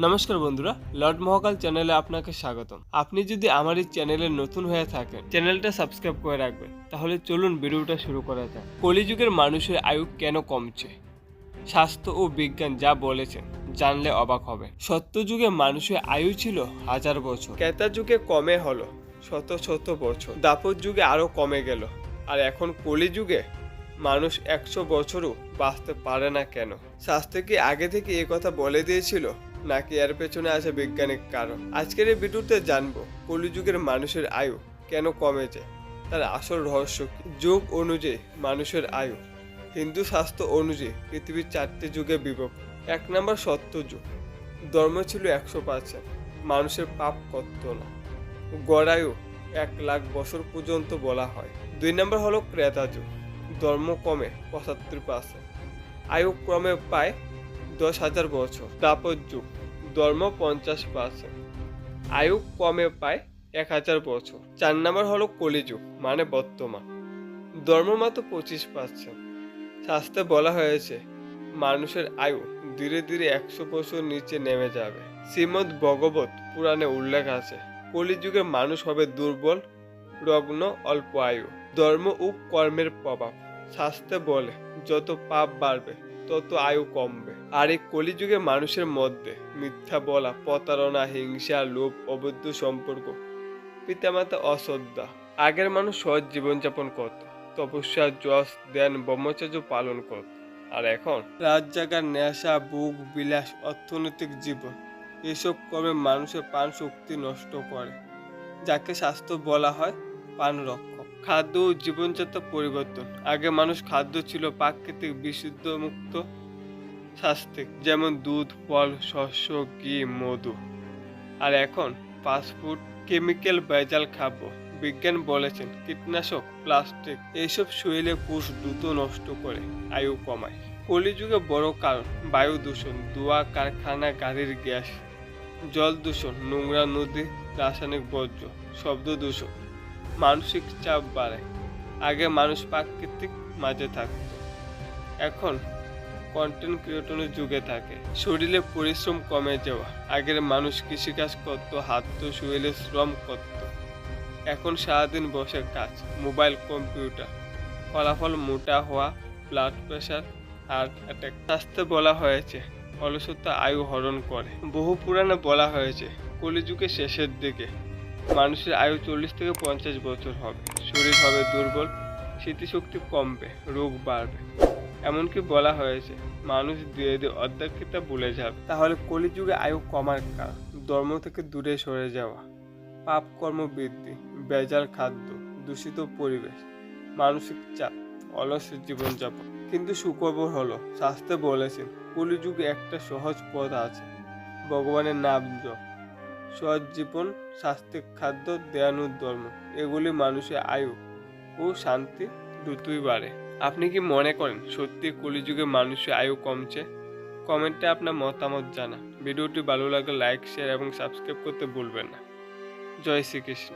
নমস্কার বন্ধুরা, লর্ড মহাকাল চ্যানেলে আপনাকে স্বাগতম। আপনি যদি আমার এই চ্যানেলে নতুন হয়ে থাকেন, চ্যানেলটা সাবস্ক্রাইব করে রাখবেন। তাহলে চলুন ভিডিওটা শুরু করা যাক। কলিযুগের মানুষের আয়ু কেন কমছে? স্বাস্থ্য ও বিজ্ঞান যা বলেছেন জানলে অবাক হবে। সত্যযুগে মানুষের আয়ু ছিল 1000 বছর, ত্রেতা যুগে কমে হলো শত শত বছর, দ্বাপর যুগে আরো কমে গেল, আর এখন কলিযুগে মানুষ 100 বছরও বাঁচতে পারে না কেন? শাস্ত্রে কি আগে থেকে এই কথা বলে দিয়েছিল, নাকি এর পেছনে আছে বৈজ্ঞানিক কারণ? আজকের এই ভিডিওতে জানবো কলিযুগের মানুষের আয়ু কেন কমেছে, তার আসল রহস্য কি। যুগ অনুযায়ী মানুষের আয়ু হিন্দু শাস্ত্র অনুযায়ী পৃথিবীর 4টি যুগে বিভক্ত। 1 নম্বর সত্য যুগ, ধর্ম ছিল 100%, মানুষের পাপ করত না, গড়ায়ু 1 লাখ বছর পর্যন্ত বলা হয়। 2 নম্বর হলো ত্রেতা যুগ, ধর্ম কমে 75%, আয়ু ক্রমে পায় 10,000 বছর। দ্বাপর যুগ, ধর্ম 50%, আয়ু কমে পায় 1000 বছর। 4 নম্বর হলো কলিযুগ মানে বর্তমান, ধর্ম মাত্র 25%, শাস্ত্রে বলা হয়েছে মানুষের আয়ু ধীরে ধীরে 100 বছর নিচে নেমে যাবে। শ্রীমদ্ ভগবত পুরাণে উল্লেখ আছে কলিযুগে মানুষ হবে দুর্বল, রগ্ন, অল্প আয়ু। ধর্ম ও কর্মের প্রভাব, শাস্ত্রে বলে যত পাপ বাড়বে তত আয়ু কমবে। আর এই কলিযুগে মানুষের মধ্যে মিথ্যা বলা, প্রতারণা, হিংসা, লোভ, অবৈধ সম্পর্ক, পিতামাতা অশ্রদ্ধা। আগের মানুষ সহজ জীবনযাপন করত, তপস্যা, যশ, ধ্যান, ব্রহ্মচর্য পালন করত। আর এখন রাত জাগার নেশা, বুক বিলাস, অর্থনৈতিক জীবন, এসব কর্মে মানুষের প্রাণ শক্তি নষ্ট করে, যাকে শাস্ত্র বলা হয় প্রাণ রক্ষক। খাদ্য ও জীবনযাত্রা পরিবর্তন, আগে মানুষ খাদ্য ছিল প্রাকৃতিক, বিশুদ্ধ, মুক্ত, স্বাস্থ্যিক, যেমন দুধ, ফল, শস্য, ঘি, মধু। আর এখন ফাস্টফুড, কেমিক্যাল, ভেজাল খাদ্য। বিজ্ঞান বলেছেন কীটনাশক, প্লাস্টিক এইসব শরীরে কোষ দ্রুত নষ্ট করে, আয়ু কমায়। কলিযুগে বড় কারণ বায়ু দূষণ, ধোঁয়া, কারখানা, গাড়ির গ্যাস, জল দূষণ, নোংরা নদী, রাসায়নিক বর্জ্য, শব্দ দূষণ, মানসিক চাপ বাড়ে। আগে মানুষ প্রাকৃতিক মাঝে থাকত, এখন কন্টেন্ট ক্রিয়েটরের যুগে থাকে। শরীরে পরিশ্রম কমে যাওয়া, আগের মানুষ কৃষিকাজ করত, হাত শরীরে শ্রম করত, এখন সারাদিন বসে কাজ, মোবাইল, কম্পিউটার, ফলাফল মোটা হওয়া, ব্লাড প্রেশার, হার্ট অ্যাটাক। স্বাস্থ্যে বলা হয়েছে অলসতা আয়ু হরণ করে। বহু পুরাণে বলা হয়েছে কলিযুগের শেষের দিকে মানুষের আয়ু 40 থেকে 50 বছর হবে, শরীর হবে দুর্বল, স্মৃতিশক্তি কমবে, রোগ বাড়বে। এমনকি বলা হয়েছে মানুষ ধীরে ধীরে অধ্যাত্মিকতা ভুলে যাবে। তাহলে কলিযুগে আয়ু কমার কারণ ধর্ম থেকে দূরে সরে যাওয়া, পাপ কর্ম বৃদ্ধি, ভেজাল খাদ্য, দূষিত পরিবেশ, মানসিক চাপ, অলস জীবনযাপন। কিন্তু সুখবর হলো শাস্ত্রে বলেছেন কলিযুগে একটা সহজ পথ আছে, ভগবানের নাম জপ, সহজ জীবন, স্বাস্থ্যিক খাদ্য, ধ্যান ও ধর্ম। এগুলি মানুষের আয়ু ও শান্তি দ্রুতই বাড়ে। আপনি কি মনে করেন সত্যি কলিযুগে মানুষের আয়ু কমছে? কমেন্টে আপনার মতামত জানান। ভিডিওটি ভালো লাগলে লাইক, শেয়ার এবং সাবস্ক্রাইব করতে ভুলবেন না। জয় শ্রীকৃষ্ণ।